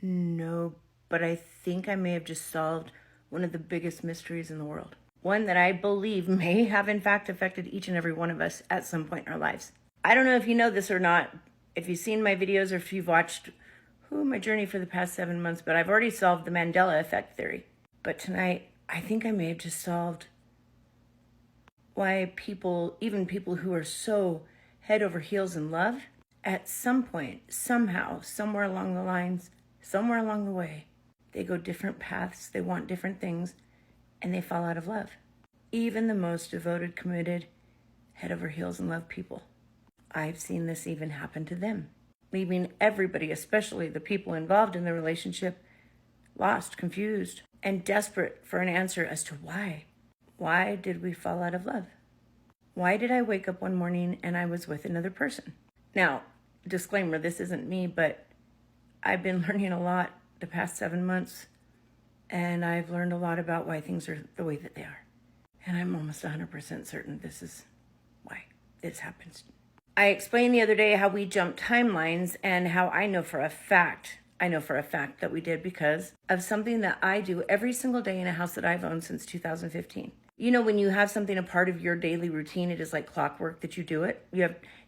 No, but I think I may have just solved one of the biggest mysteries in the world. One that I believe may have in fact affected each and every one of us at some point in our lives. I don't know if you know this or not, if you've seen my videos or if you've watched my journey for the past 7 months, but I've already solved the Mandela effect theory. But tonight, I think I may have just solved why people, even people who are so head over heels in love, at some point, somehow, somewhere along the lines, somewhere along the way, they go different paths, they want different things, and they fall out of love. Even the most devoted, committed, head over heels in love people. I've seen this even happen to them, leaving everybody, especially the people involved in the relationship, lost, confused, and desperate for an answer as to why. Why did we fall out of love? Why did I wake up one morning and I was with another person? Now, disclaimer, this isn't me, but I've been learning a lot the past 7 months, and I've learned a lot about why things are the way that they are. And I'm almost 100% certain this is why this happens. I explained the other day how we jumped timelines and how I know for a fact that we did because of something that I do every single day in a house that I've owned since 2015. You know, when you have something a part of your daily routine, it is like clockwork that you do it.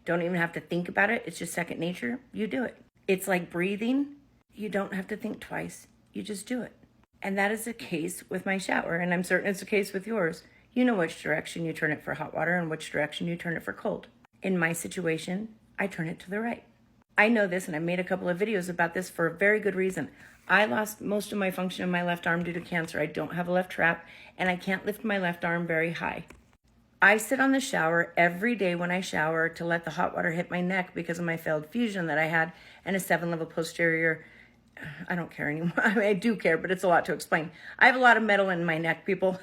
Don't even have to think about it. It's just second nature. You do it. It's like breathing. You don't have to think twice. You just do it. And that is the case with my shower, and I'm certain it's the case with yours. You know which direction you turn it for hot water and which direction you turn it for cold. In my situation, I turn it to the right. I know this, and I made a couple of videos about this for a very good reason. I lost most of my function in my left arm due to cancer. I don't have a left trap, and I can't lift my left arm very high. I sit on the shower every day when I shower to let the hot water hit my neck because of my failed fusion that I had and a 7-level posterior. I don't care anymore. I mean, I do care, but it's a lot to explain. I have a lot of metal in my neck, people.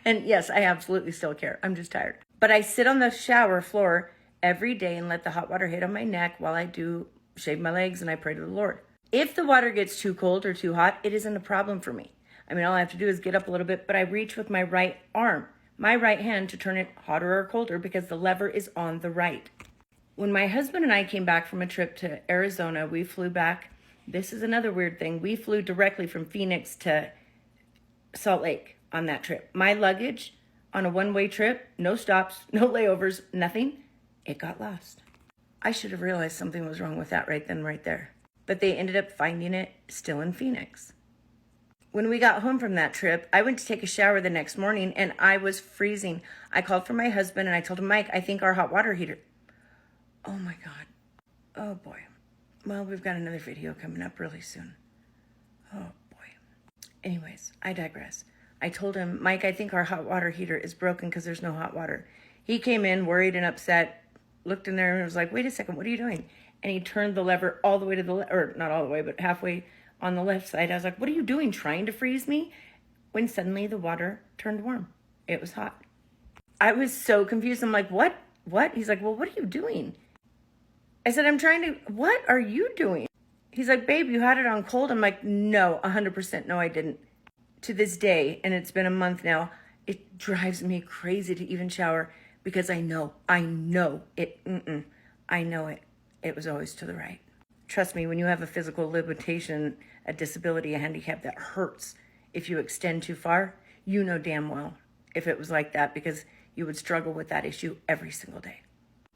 And yes, I absolutely still care. I'm just tired. But I sit on the shower floor every day and let the hot water hit on my neck while I do shave my legs and I pray to the Lord. If the water gets too cold or too hot, it isn't a problem for me. I mean, all I have to do is get up a little bit, but I reach with my right arm, my right hand, to turn it hotter or colder because the lever is on the right. When my husband and I came back from a trip to Arizona, we flew back. This is another weird thing. We flew directly from Phoenix to Salt Lake on that trip. My luggage on a one-way trip, no stops, no layovers, nothing, it got lost. I should have realized something was wrong with that right then, right there. But they ended up finding it still in Phoenix. When we got home from that trip, I went to take a shower the next morning and I was freezing. I called for my husband and I told him, Mike, I think our hot water heater. Oh my God. Oh boy. Well, we've got another video coming up really soon. Oh boy. Anyways, I digress. I told him, Mike, I think our hot water heater is broken because there's no hot water. He came in worried and upset, looked in there and was like, wait a second, what are you doing? And he turned the lever all the way to the left, or not all the way, but halfway on the left side. I was like, what are you doing, trying to freeze me? When suddenly the water turned warm. It was hot. I was so confused. I'm like, what? What? He's like, well, what are you doing? I said, what are you doing? He's like, babe, you had it on cold. I'm like, no, 100% no, I didn't. To this day, and it's been a month now, it drives me crazy to even shower because I know it. I know it. It was always to the right. Trust me, when you have a physical limitation, a disability, a handicap that hurts, if you extend too far, you know damn well if it was like that because you would struggle with that issue every single day.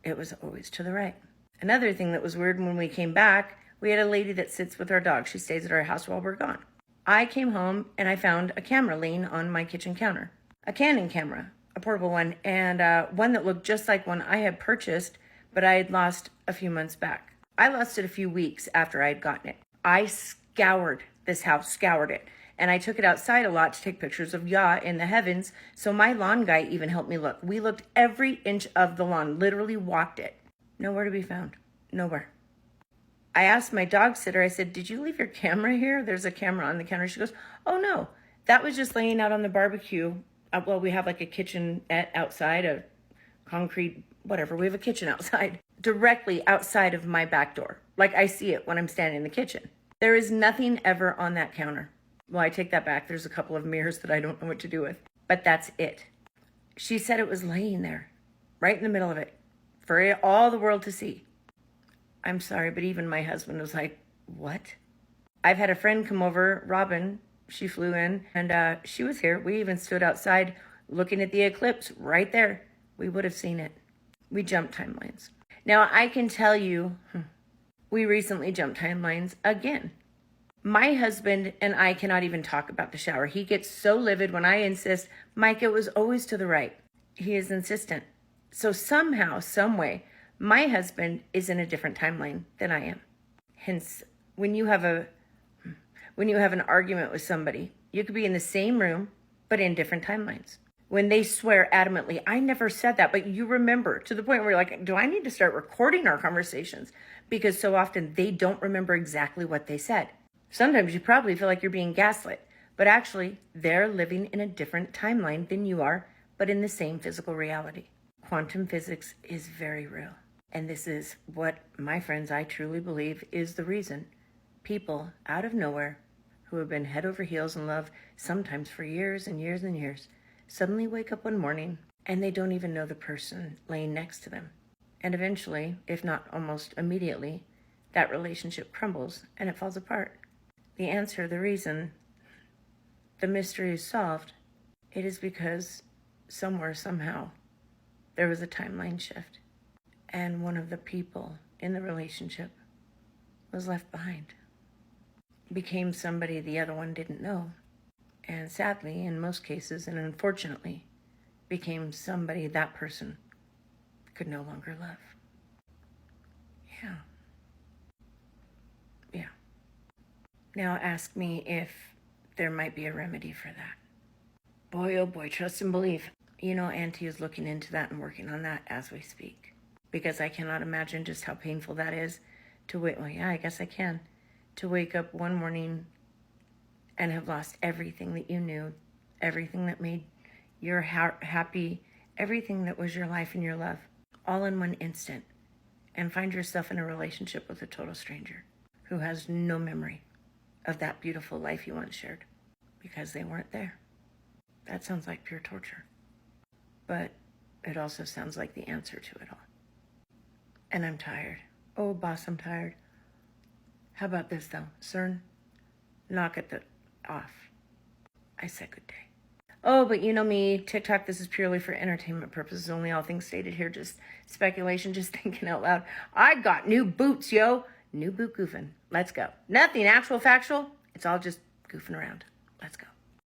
It was always to the right. Another thing that was weird, when we came back, we had a lady that sits with our dog. She stays at our house while we're gone. I came home and I found a camera laying on my kitchen counter. A Canon camera, a portable one, and one that looked just like one I had purchased, but I had lost a few months back. I lost it a few weeks after I had gotten it. I scoured this house, scoured it, and I took it outside a lot to take pictures of Yah in the heavens, so my lawn guy even helped me look. We looked every inch of the lawn, literally walked it. Nowhere to be found. Nowhere. I asked my dog sitter, I said, did you leave your camera here? There's a camera on the counter. She goes, oh no, that was just laying out on the barbecue. Well, we have like a kitchenette outside, a concrete, whatever. We have a kitchen outside, directly outside of my back door. Like I see it when I'm standing in the kitchen. There is nothing ever on that counter. Well, I take that back. There's a couple of mirrors that I don't know what to do with, but that's it. She said it was laying there, right in the middle of it, for all the world to see. I'm sorry, but even my husband was like, what? I've had a friend come over, Robin, she flew in, and she was here. We even stood outside looking at the eclipse right there. We would have seen it. We jumped timelines. Now, I can tell you, we recently jumped timelines again. My husband and I cannot even talk about the shower. He gets so livid when I insist, Mike, it was always to the right. He is insistent. So somehow, some way, my husband is in a different timeline than I am. Hence, when you have an argument with somebody, you could be in the same room, but in different timelines. When they swear adamantly, I never said that, but you remember, to the point where you're like, do I need to start recording our conversations? Because so often they don't remember exactly what they said. Sometimes you probably feel like you're being gaslit, but actually they're living in a different timeline than you are, but in the same physical reality. Quantum physics is very real. And this is what, my friends, I truly believe is the reason people out of nowhere who have been head over heels in love, sometimes for years and years and years, suddenly wake up one morning and they don't even know the person laying next to them. And eventually, if not almost immediately, that relationship crumbles and it falls apart. The answer, the reason, the mystery is solved, it is because somewhere, somehow, there was a timeline shift. And one of the people in the relationship was left behind. Became somebody the other one didn't know. And sadly, in most cases, and unfortunately, became somebody that person could no longer love. Yeah. Now ask me if there might be a remedy for that. Boy, oh boy, trust and believe. You know, Auntie is looking into that and working on that as we speak. Because I cannot imagine just how painful that is to wait. Well, yeah, I guess I can. To wake up one morning and have lost everything that you knew, everything that made you happy, everything that was your life and your love, all in one instant, and find yourself in a relationship with a total stranger who has no memory of that beautiful life you once shared because they weren't there. That sounds like pure torture. But it also sounds like the answer to it all. And I'm tired. Oh, boss, I'm tired. How about this, though? CERN, knock it off. I said good day. Oh, but you know me, TikTok, this is purely for entertainment purposes. Only all things stated here, just speculation, just thinking out loud. I got new boots, yo. New boot goofing. Let's go. Nothing actual factual. It's all just goofing around. Let's go.